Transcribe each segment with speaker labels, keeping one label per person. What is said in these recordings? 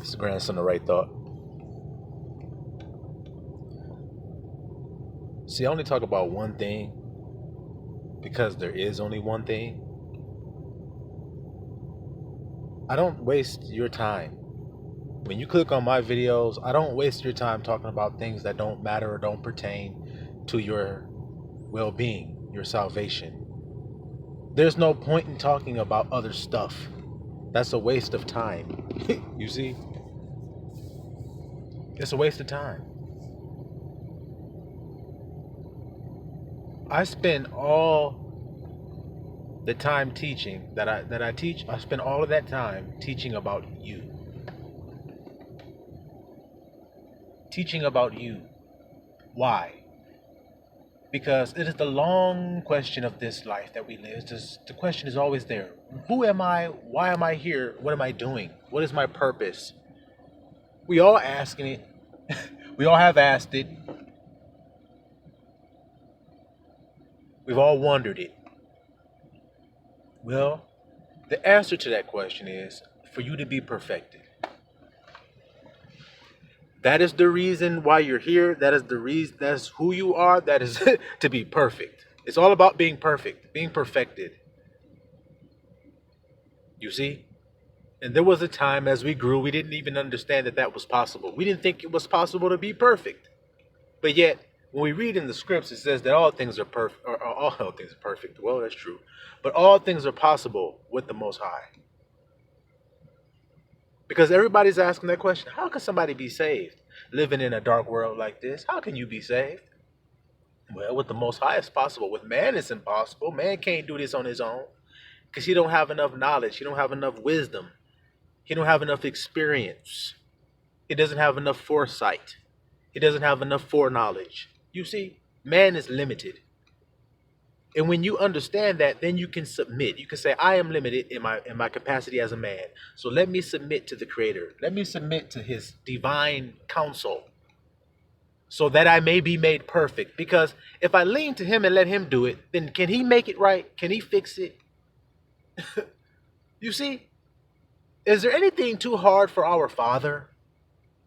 Speaker 1: It's the grandson of Right Thought. See, I only talk about one thing because there is only one thing. I don't waste your time. When you click on my videos, I don't waste your time talking about things that don't matter or don't pertain to your well-being, your salvation. There's no point in talking about other stuff. That's a waste of time. You see? It's a waste of time. I spend all the time teaching that I teach. I spend all of that time teaching about you. Teaching about you. Why? Because it is the long question of this life that we live. The question is always there. Who am I? Why am I here? What am I doing? What is my purpose? We all asking it. We all have asked it. We've all wondered it. Well, the answer to that question is for you to be perfected. That is the reason why you're here. That is the reason. That's who you are. That is to be perfect. It's all about being perfect, being perfected. You see? And there was a time as we grew, we didn't even understand that that was possible. We didn't think it was possible to be perfect. But yet, when we read in the scripts, it says that all things are perfect, or all things are perfect. Well, that's true. But all things are possible with the Most High. Because everybody's asking that question. How can somebody be saved living in a dark world like this? How can you be saved? Well, with the Most High, it's possible. With man, it's impossible. Man can't do this on his own because he don't have enough knowledge. He don't have enough wisdom. He don't have enough experience. He doesn't have enough foresight. He doesn't have enough foreknowledge. You see, man is limited. And when you understand that, then you can submit. You can say, I am limited in my capacity as a man. So let me submit to the Creator. Let me submit to his divine counsel so that I may be made perfect. Because if I lean to him and let him do it, then can he make it right? Can he fix it? You see, is there anything too hard for our Father?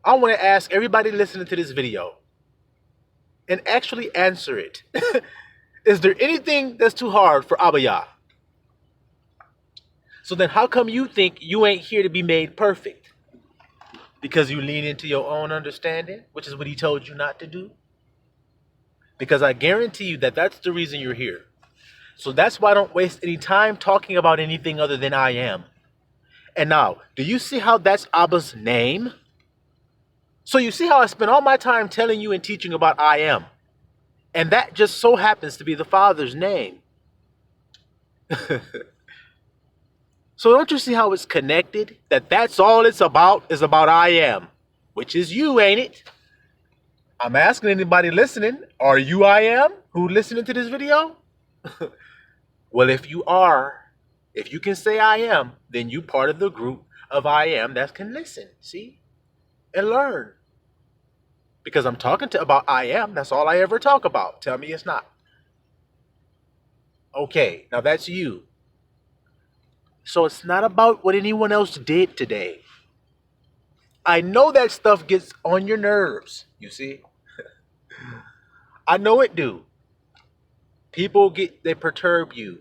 Speaker 1: I want to ask everybody listening to this video and actually answer it. Is there anything that's too hard for Abba Yah? So then how come you think you ain't here to be made perfect? Because you lean into your own understanding, which is what he told you not to do? Because I guarantee you that that's the reason you're here. So that's why I don't waste any time talking about anything other than I am. And now, do you see how that's Abba's name? So you see how I spend all my time telling you and teaching about I am. And that just so happens to be the Father's name. So don't you see how it's connected? That's all it's about is about I am. Which is you, ain't it? I'm asking anybody listening, are you I am who listening to this video? Well, if you are, if you can say I am, then you part of the group of I am that can listen, see? And learn. Because I'm talking about I am. That's all I ever talk about. Tell me it's not. Okay, now that's you. So it's not about what anyone else did today. I know that stuff gets on your nerves, you see. I know it do. They perturb you.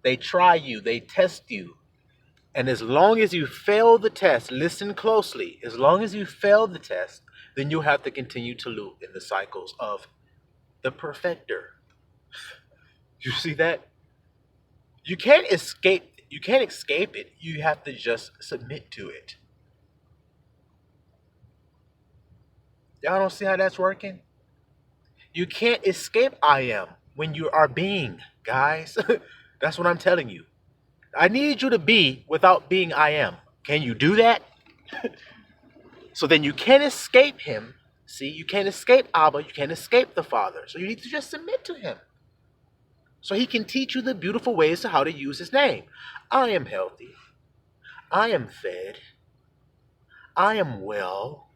Speaker 1: They try you. They test you. And as long as you fail the test, listen closely. As long as you fail the test, then you'll have to continue to loop in the cycles of the perfecter. You see that? You can't escape it. You have to just submit to it. Y'all don't see how that's working? You can't escape I am when you are being, guys. That's what I'm telling you. I need you to be without being I am. Can you do that? So then you can't escape him. See, you can't escape Abba. You can't escape the Father. So you need to just submit to him. So he can teach you the beautiful ways to how to use his name. I am healthy. I am fed. I am well.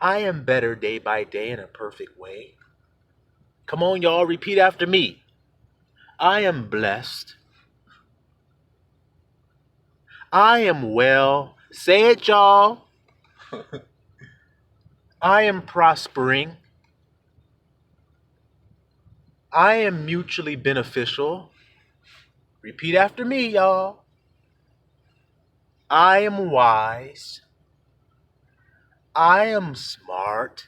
Speaker 1: I am better day by day in a perfect way. Come on, y'all, repeat after me. I am blessed. I am well. Say it, y'all. I am prospering. I am mutually beneficial. Repeat after me, y'all. I am wise. I am smart.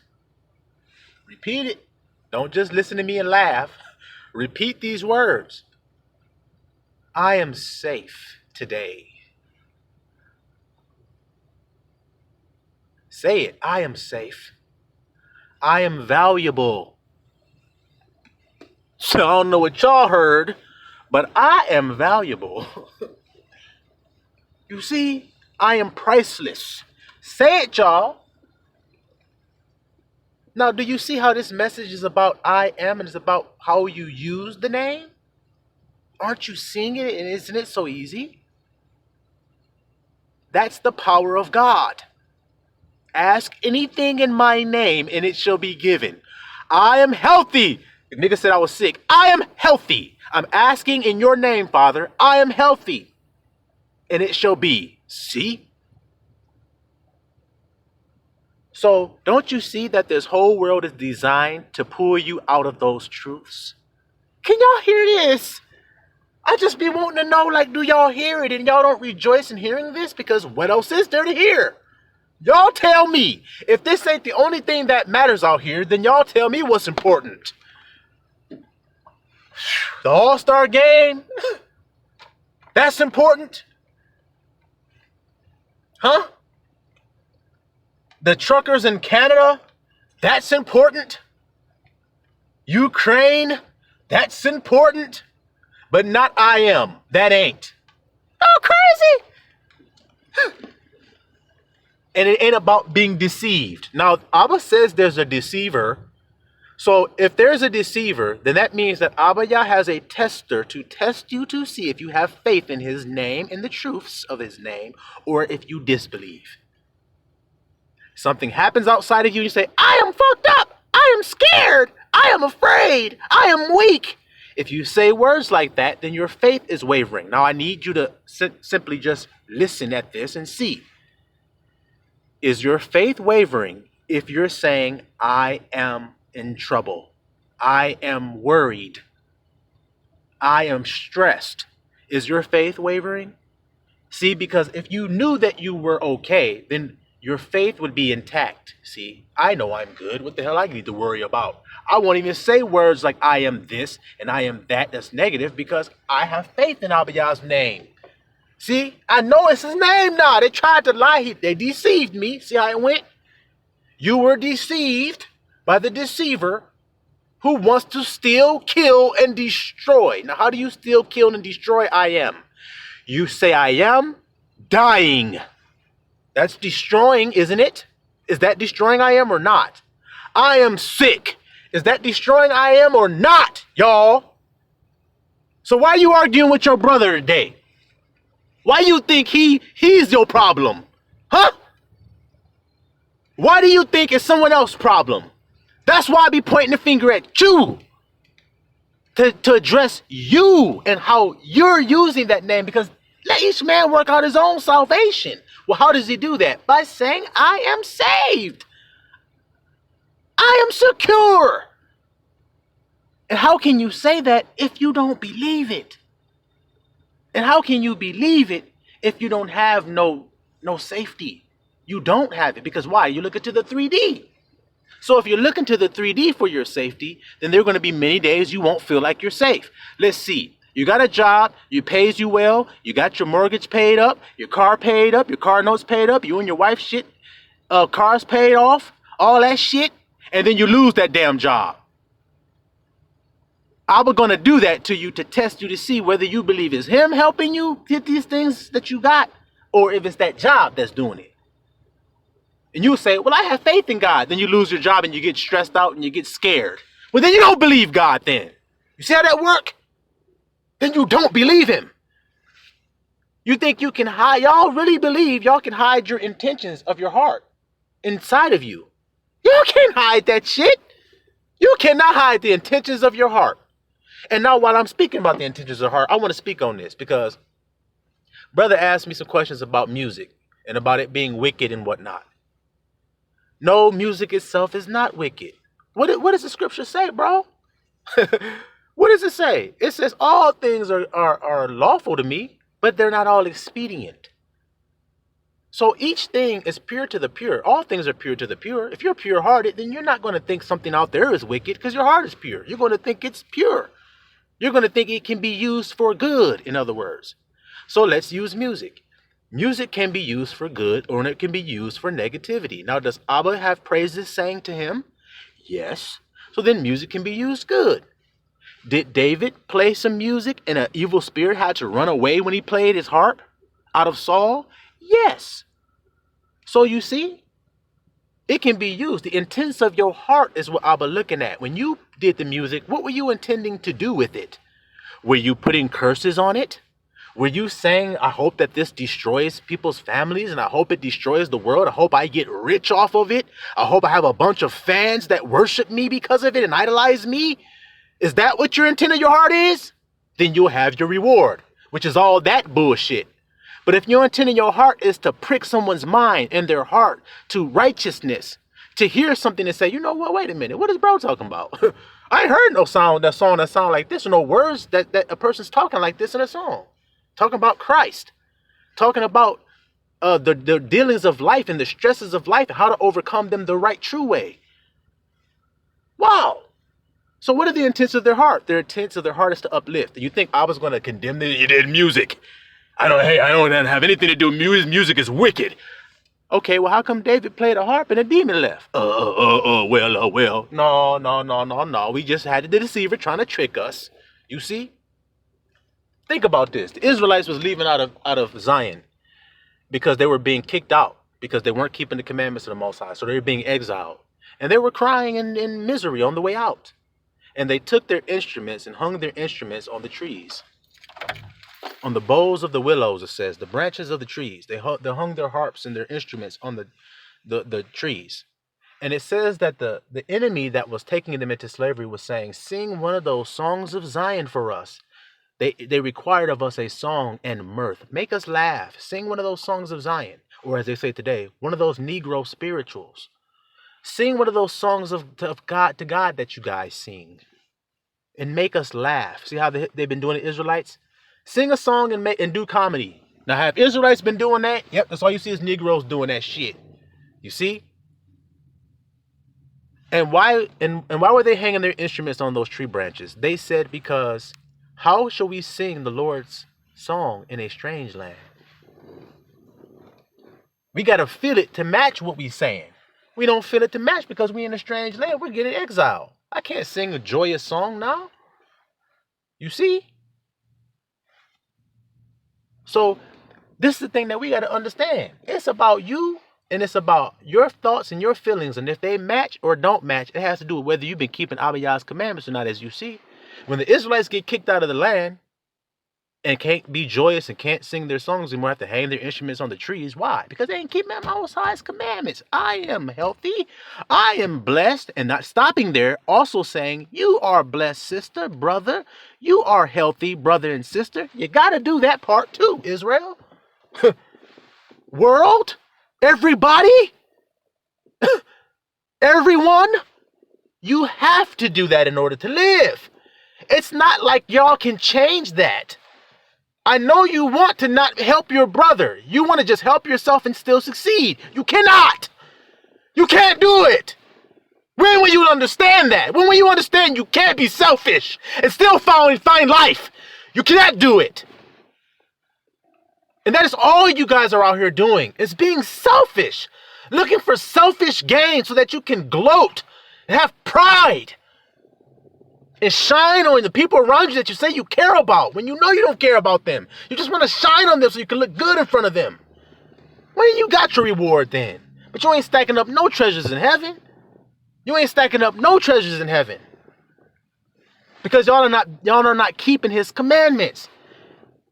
Speaker 1: Repeat it. Don't just listen to me and laugh. Repeat these words. I am safe today. Say it. I am safe. I am valuable. So I don't know what y'all heard, but I am valuable. You see, I am priceless. Say it, y'all. Now, do you see how this message is about I am and it's about how you use the name? Aren't you seeing it? And isn't it so easy? That's the power of God. Ask anything in my name and it shall be given. I am healthy. The nigga said I was sick. I am healthy. I'm asking in your name, Father. I am healthy. And it shall be. See? So don't you see that this whole world is designed to pull you out of those truths? Can y'all hear this? I just be wanting to know, like, do y'all hear it and y'all don't rejoice in hearing this? Because what else is there to hear? Y'all tell me. If this ain't the only thing that matters out here, then y'all tell me what's important. The All-Star game? That's important? Huh? The truckers in Canada? That's important? Ukraine? That's important? But not I am. That ain't. Oh, crazy! And it ain't about being deceived. Now, Abba says there's a deceiver. So if there's a deceiver, then that means that Abba Yah has a tester to test you to see if you have faith in his name and the truths of his name, or if you disbelieve. Something happens outside of you and you say, I am fucked up. I am scared. I am afraid. I am weak. If you say words like that, then your faith is wavering. Now, I need you to simply just listen at this and see. Is your faith wavering if you're saying, I am in trouble? I am worried. I am stressed. Is your faith wavering? See, because if you knew that you were okay, then your faith would be intact. See, I know I'm good. What the hell I need to worry about? I won't even say words like I am this and I am that. That's negative because I have faith in Abba Yah's name. See, I know it's his name now. They tried to lie. They deceived me. See how it went? You were deceived by the deceiver who wants to steal, kill, and destroy. Now, how do you steal, kill, and destroy I am? You say I am dying. That's destroying, isn't it? Is that destroying I am or not? I am sick. Is that destroying I am or not, y'all? So why are you arguing with your brother today? Why you think he's your problem? Huh? Why do you think it's someone else's problem? That's why I be pointing the finger at you. To address you and how you're using that name, because let each man work out his own salvation. Well, how does he do that? By saying, I am saved. I am secure. And how can you say that if you don't believe it? And how can you believe it if you don't have no safety? You don't have it because why? You're looking to the 3D. So if you're looking to the 3D for your safety, then there are going to be many days you won't feel like you're safe. Let's see. You got a job, it pays you well, you got your mortgage paid up, your car paid up, your car notes paid up, you and your wife's shit, cars paid off, all that shit, and then you lose that damn job. I'm gonna do that to you to test you to see whether you believe it's him helping you get these things that you got, or if it's that job that's doing it. And you say, well, I have faith in God. Then you lose your job and you get stressed out and you get scared. Well, then you don't believe God then. You see how that work? Then you don't believe him. You think you can hide, y'all really believe y'all can hide your intentions of your heart inside of you. You can't hide that shit. You cannot hide the intentions of your heart. And now while I'm speaking about the intentions of the heart, I want to speak on this because brother asked me some questions about music and about it being wicked and whatnot. No, music itself is not wicked. What does the scripture say, bro? What does it say? It says all things are lawful to me, but they're not all expedient. So each thing is pure to the pure. All things are pure to the pure. If you're pure-hearted, then you're not going to think something out there is wicked because your heart is pure. You're going to think it's pure. You're going to think it can be used for good, in other words. So let's use music. Music can be used for good or it can be used for negativity. Now, does Abba have praises sang to him? Yes. So then music can be used good. Did David play some music and an evil spirit had to run away when he played his harp out of Saul? Yes. So you see, it can be used. The intents of your heart is what Abba looking at. When you did the music, what were you intending to do with it? Were you putting curses on it? Were you saying, I hope that this destroys people's families and I hope it destroys the world. I hope I get rich off of it. I hope I have a bunch of fans that worship me because of it and idolize me. Is that what your intent of your heart is? Then you'll have your reward, which is all that bullshit. But if your intent in your heart is to prick someone's mind and their heart to righteousness, to hear something and say, you know what, wait a minute, what is bro talking about? I ain't heard no song that sound like this, or no words that a person's talking like this in a song. Talking about Christ. Talking about the dealings of life and the stresses of life and how to overcome them the right, true way. Wow. So what are the intents of their heart? Their intents of their heart is to uplift. You think I was going to condemn them? You did music. I don't have anything to do with music. Music is wicked. Okay, well, how come David played a harp and a demon left? Well. No. We just had the deceiver trying to trick us. You see? Think about this. The Israelites was leaving out of Zion because they were being kicked out because they weren't keeping the commandments of the Most High. So they were being exiled. And they were crying in misery on the way out. And they took their instruments and hung their instruments on the trees. On the boughs of the willows, it says, the branches of the trees. They hung their harps and their instruments on the trees. And it says that the enemy that was taking them into slavery was saying, sing one of those songs of Zion for us. They required of us a song and mirth. Make us laugh. Sing one of those songs of Zion. Or as they say today, one of those Negro spirituals. Sing one of those songs of God to God that you guys sing. And make us laugh. See how they've been doing it, Israelites? Sing a song and do comedy. Now, have Israelites been doing that? Yep, that's all you see is Negroes doing that shit. You see? And why were they hanging their instruments on those tree branches? They said because how shall we sing the Lord's song in a strange land? We got to feel it to match what we saying. We don't feel it to match because we in a strange land. We're getting exiled. I can't sing a joyous song now. You see? So this is the thing that we got to understand. It's about you and it's about your thoughts and your feelings. And if they match or don't match, it has to do with whether you've been keeping Abba Yah's commandments or not, as you see. When the Israelites get kicked out of the land and can't be joyous and can't sing their songs anymore, have to hang their instruments on the trees. Why? Because they ain't keeping Most High's commandments. I am healthy. I am blessed. And not stopping there, also saying, you are blessed, sister, brother. You are healthy, brother and sister. You got to do that part too, Israel. World, everybody, everyone, you have to do that in order to live. It's not like y'all can change that. I know you want to not help your brother. You want to just help yourself and still succeed. You cannot. You can't do it. When will you understand that? When will you understand you can't be selfish and still find life? You cannot do it. And that is all you guys are out here doing, is being selfish. Looking for selfish gain so that you can gloat and have pride. And shine on the people around you that you say you care about when you know you don't care about them. You just want to shine on them so you can look good in front of them. Well, you got your reward then. But you ain't stacking up no treasures in heaven. You ain't stacking up no treasures in heaven. Because y'all are not keeping his commandments.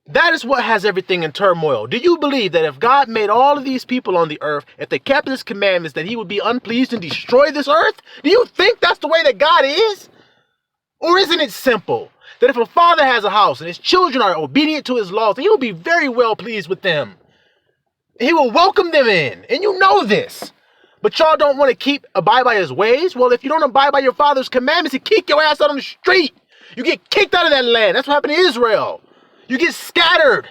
Speaker 1: That is what has everything in turmoil. Do you believe that if God made all of these people on the earth, if they kept his commandments, that he would be unpleased and destroy this earth? Do you think that's the way that God is? Or isn't it simple that if a father has a house and his children are obedient to his laws, he will be very well pleased with them. He will welcome them in. And you know this. But y'all don't want to abide by his ways. Well, if you don't abide by your father's commandments, he kick your ass out on the street. You get kicked out of that land. That's what happened to Israel. You get scattered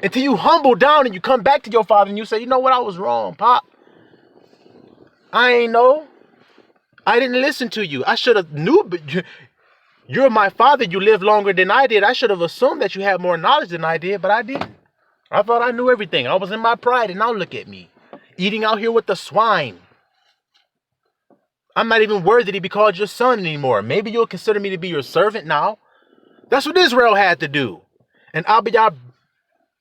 Speaker 1: until you humble down and you come back to your father and you say, you know what, I was wrong, Pop. I ain't know. I didn't listen to you. I should have knew, but you're my father. You live longer than I did. I should have assumed that you had more knowledge than I did, but I didn't. I thought I knew everything. I was in my pride, and now look at me, eating out here with the swine. I'm not even worthy to be called your son anymore. Maybe you'll consider me to be your servant now. That's what Israel had to do. And Abiyah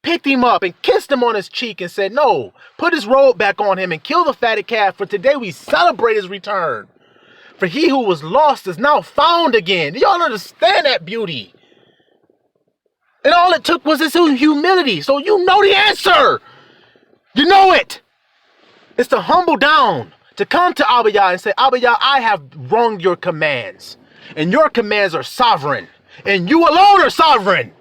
Speaker 1: picked him up and kissed him on his cheek and said, no, put his robe back on him and kill the fatted calf, for today we celebrate his return. For he who was lost is now found again. Do y'all understand that beauty? And all it took was his humility. So you know the answer. You know it. It's to humble down, to come to Abiyah and say, Abiyah, I have wronged your commands. And your commands are sovereign. And you alone are sovereign.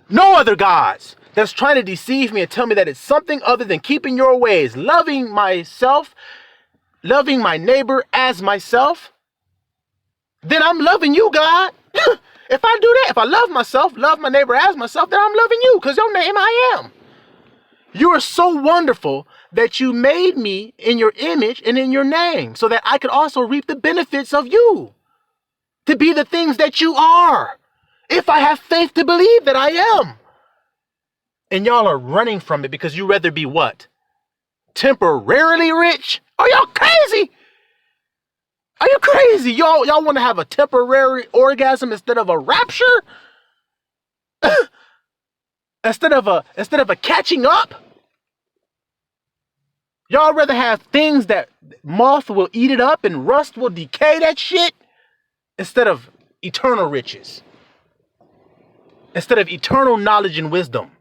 Speaker 1: No other gods that's trying to deceive me and tell me that it's something other than keeping your ways, loving myself, loving my neighbor as myself, then I'm loving you, God. If I do that, if I love myself, love my neighbor as myself, then I'm loving you, because your name I am. You are so wonderful that you made me in your image and in your name so that I could also reap the benefits of you, to be the things that you are, if I have faith to believe that I am. And y'all are running from it because you rather be what? Temporarily rich? Are y'all crazy? Are you crazy? Y'all want to have a temporary orgasm instead of a rapture? instead of a catching up? Y'all rather have things that moth will eat it up and rust will decay that shit instead of eternal riches. Instead of eternal knowledge and wisdom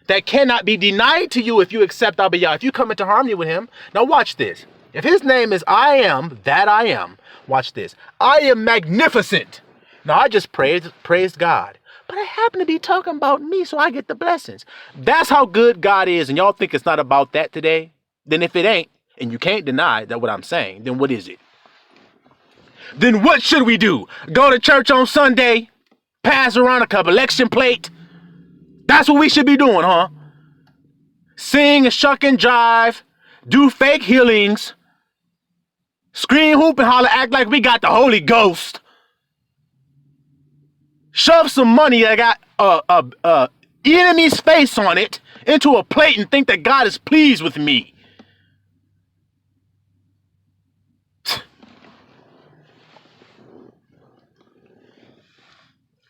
Speaker 1: that cannot be denied to you if you accept Abiyah, if you come into harmony with him. Now watch this. If his name is I am that I am, watch this. I am magnificent. Now I just praised God, but I happen to be talking about me, so I get the blessings. That's how good God is, and y'all think it's not about that today? Then if it ain't, and you can't deny that what I'm saying, then what is it? Then what should we do? Go to church on Sunday? Pass around a collection plate? That's what we should be doing, huh? Sing and shuck and jive, do fake healings, scream, hoop, and holler, act like we got the Holy Ghost. Shove some money that got a enemy's face on it into a plate and think that God is pleased with me.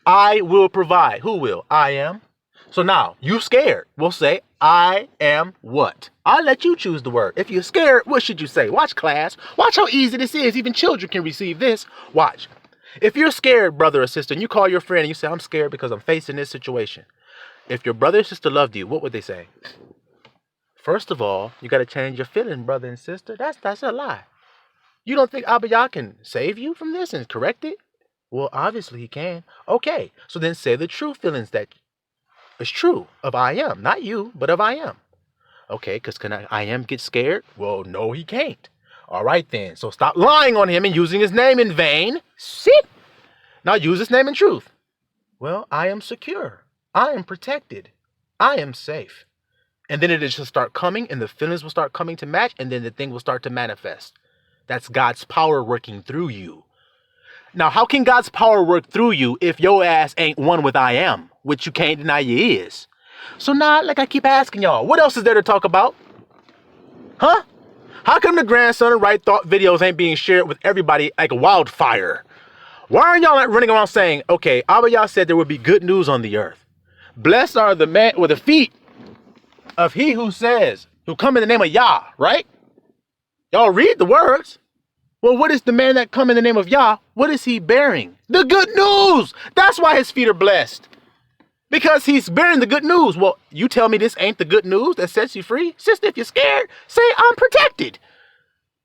Speaker 1: I will provide. Who will? I am. So now, you scared. We'll say, I am what? I'll let you choose the word. If you're scared, what should you say? Watch, class. Watch how easy this is. Even children can receive this. Watch. If you're scared, brother or sister, and you call your friend and you say, I'm scared because I'm facing this situation. If your brother or sister loved you, what would they say? First of all, you got to change your feeling, brother and sister. That's a lie. You don't think Abiyah can save you from this and correct it? Well, obviously he can. Okay, so then say the true feelings that is true of I am. Not you, but of I am. Okay, because can I am get scared? Well, no, he can't. All right, then. So stop lying on him and using his name in vain. Sit. Now use his name in truth. Well, I am secure. I am protected. I am safe. And then it will just start coming, and the feelings will start coming to match, and then the thing will start to manifest. That's God's power working through you. Now, how can God's power work through you if your ass ain't one with I am, which you can't deny you is? So now, like I keep asking y'all, what else is there to talk about? Huh? How come the grandson and right thought videos ain't being shared with everybody like a wildfire? Why aren't y'all not running around saying, okay, Abiyah said there would be good news on the earth. Blessed are the man with the feet of he who says, who come in the name of Yah, right? Y'all read the words. Well, what is the man that come in the name of Yah? What is he bearing? The good news. That's why his feet are blessed. Because he's bearing the good news. Well, you tell me this ain't the good news that sets you free? Sister, if you're scared, say I'm protected.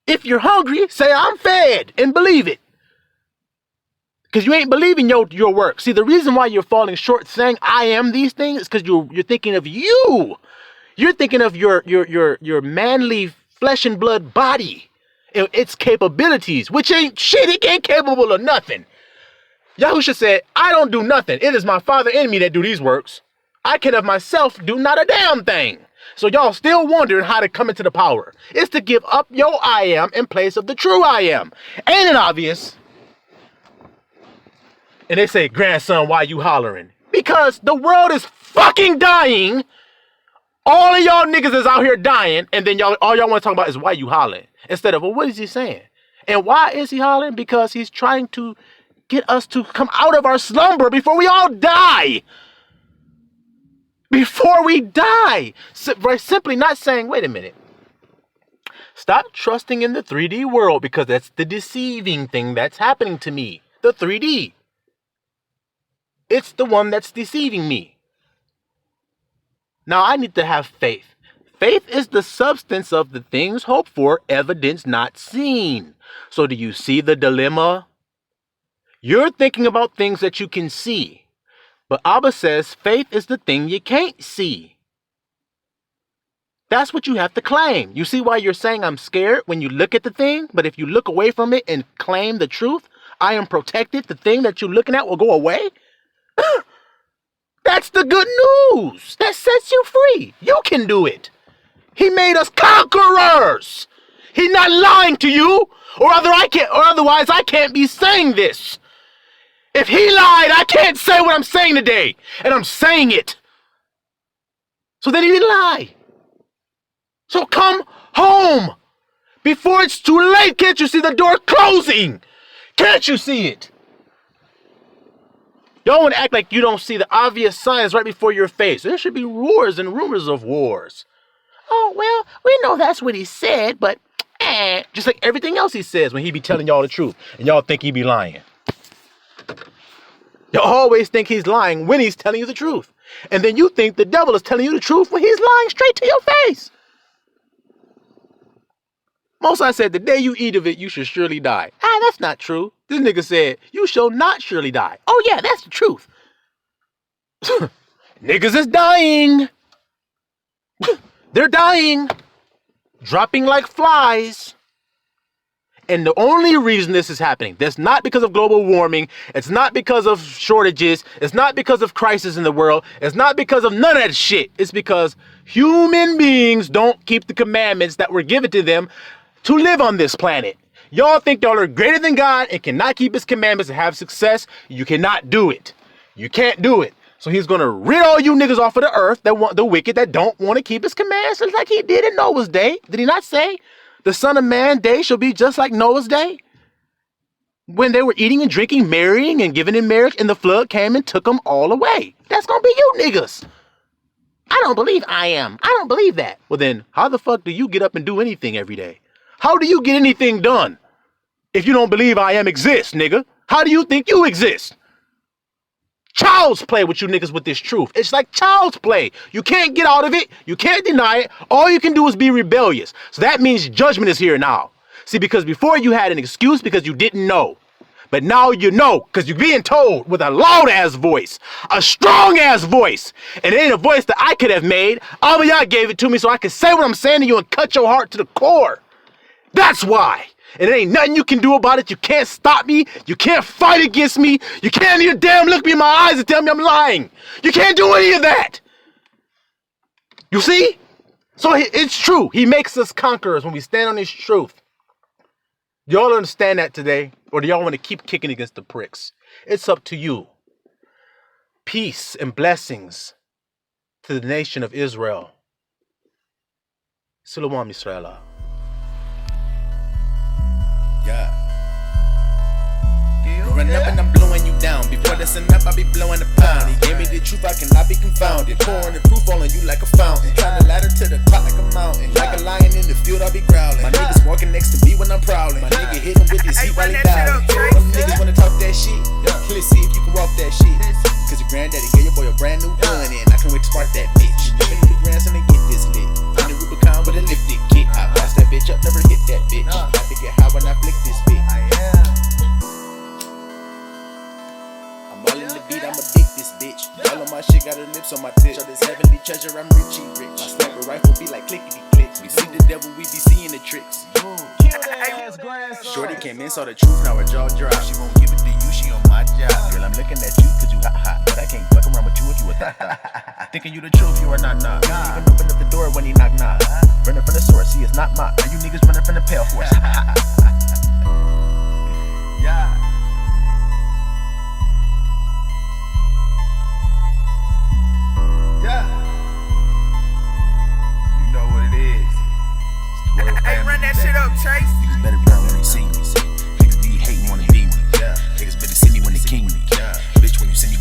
Speaker 1: If you're hungry, say I'm fed and believe it. Because you ain't believing your work. See, the reason why you're falling short saying I am these things is because you're thinking of you. You're thinking of your manly flesh and blood body and its capabilities, which ain't shit. It ain't capable of nothing. Yahusha said, I don't do nothing. It is my Father in me that do these works. I can of myself do not a damn thing. So y'all still wondering how to come into the power. It's to give up your I am in place of the true I am. Ain't it obvious? And they say, grandson, why you hollering? Because the world is fucking dying. All of y'all niggas is out here dying. And then all y'all want to talk about is why you hollering. Instead of, well, what is he saying? And why is he hollering? Because he's trying to get us to come out of our slumber before we all die. Before we die. Simply not saying, wait a minute. Stop trusting in the 3D world because that's the deceiving thing that's happening to me. The 3D. It's the one that's deceiving me. Now I need to have faith. Faith is the substance of the things hoped for, evidence not seen. So do you see the dilemma? You're thinking about things that you can see. But Abba says faith is the thing you can't see. That's what you have to claim. You see why you're saying I'm scared when you look at the thing? But if you look away from it and claim the truth, I am protected, the thing that you're looking at will go away? That's the good news. That sets you free. You can do it. He made us conquerors. He's not lying to you, otherwise I can't be saying this. If he lied, I can't say what I'm saying today. And I'm saying it. So then he didn't lie. So come home before it's too late. Can't you see the door closing? Can't you see it? Y'all want to act like you don't see the obvious signs right before your face. There should be wars and rumors of wars. Oh, well, we know that's what he said, but just like everything else he says when he be telling y'all the truth. And y'all think he be lying. You always think he's lying when he's telling you the truth. And then you think the devil is telling you the truth when he's lying straight to your face. Moses said, the day you eat of it, you should surely die. That's not true. This nigga said, you shall not surely die. Oh yeah, that's the truth. Niggas is dying. They're dying. Dropping like flies. And the only reason this is happening, that's not because of global warming. It's not because of shortages. It's not because of crisis in the world. It's not because of none of that shit. It's because human beings don't keep the commandments that were given to them to live on this planet. Y'all think y'all are greater than God and cannot keep his commandments and have success. You cannot do it. You can't do it. So he's going to rid all you niggas off of the earth that want the wicked that don't want to keep his commands, just like he did in Noah's day. Did he not say? The Son of Man day shall be just like Noah's day. When they were eating and drinking, marrying and giving in marriage, and the flood came and took them all away. That's going to be you niggas. I don't believe I am. I don't believe that. Well then, how the fuck do you get up and do anything every day? How do you get anything done if you don't believe I am exists, nigga? How do you think you exist? Child's play with you niggas with this truth. It's like child's play. You can't get out of it. You can't deny it. All you can do is be rebellious. So that means judgment is here now. See, because before you had an excuse because you didn't know. But now you know because you're being told with a loud ass voice, a strong ass voice. And it ain't a voice that I could have made. Abba gave it to me so I could say what I'm saying to you and cut your heart to the core. That's why. And there ain't nothing you can do about it. You can't stop me. You can't fight against me. You can't even damn look me in my eyes and tell me I'm lying. You can't do any of that. You see? So it's true. He makes us conquerors when we stand on his truth. Y'all understand that today? Or do y'all want to keep kicking against the pricks? It's up to you. Peace and blessings to the nation of Israel. Shalom Yisrael.
Speaker 2: Yeah. Run up and I'm blowing you down. Before that's enough, I be blowing the pound. He gave me the truth, I cannot be confounded. Pouring the proof all on you like a fountain. Trying to ladder to the top like a mountain. Like a lion in the field, I be growling. My niggas walking next to me when I'm prowling. My nigga hit him with this heat while he dialing. Them niggas wanna talk that shit. Let's see if you can walk that shit. Cause your granddaddy gave your boy a brand new gun and I can't wait to spark that bitch. Living in the grandson and get this lit. In the Rubicon with a lifted kick. I blast that bitch up, never hit that bitch. I figure how when I flick this bitch. All in the beat, I'ma dick this bitch. All of my shit got her lips on my tip. Show this heavenly treasure, I'm Richie rich. My sniper rifle be like clickety click. We see the devil, we be seeing the tricks. Shorty came in, saw the truth, now her jaw dropped. She won't give it to you, she on my job. Girl, I'm looking at you cause you hot, but I can't fuck around with you if you a thot. Thinking you the truth, you are not. You even open up the door when he knock. Running from the source, see it's not mine. Now you niggas running from the pale horse. Yeah. Yeah. You know what it is. It's the royal family.
Speaker 3: Hey, run that shit up, Chase.
Speaker 2: Niggas better be down when they see me. Niggas be hating when they be me. Niggas better see me when they king me. Bitch, when you see me